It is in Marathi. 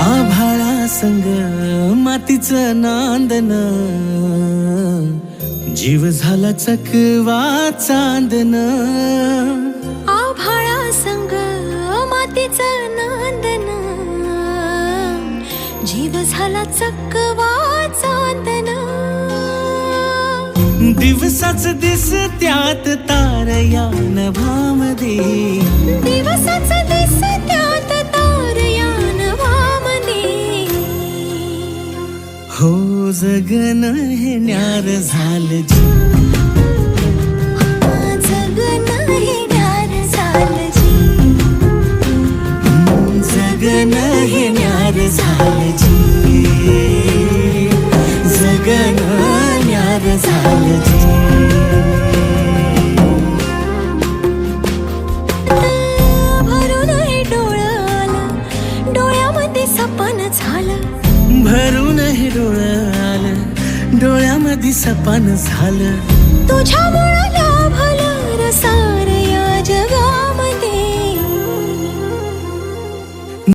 आभाळा संग मातीचं नांदन, जीव झाला चकवा चांदन. आभाळा संग मातीचं नांदन, जीव झाला चकवा चांदन. दिवसाच दिसत्यात तारया नभामध्ये, दिवसाच दिसत्यात तारया नभामध्ये. हो जगन हे न्यार झालं जी, जगन हे न्यार झालं जी. जगन हे न्यार झालं जी, जगन न्यार झालं जी. भरून हे डोळं आलं, डोळ्यामध्ये सपन झालं. भरून हे डोळं आलं, डोळ्यामध्ये सपान झालं. तुझ्यामुळं लाभलं रसा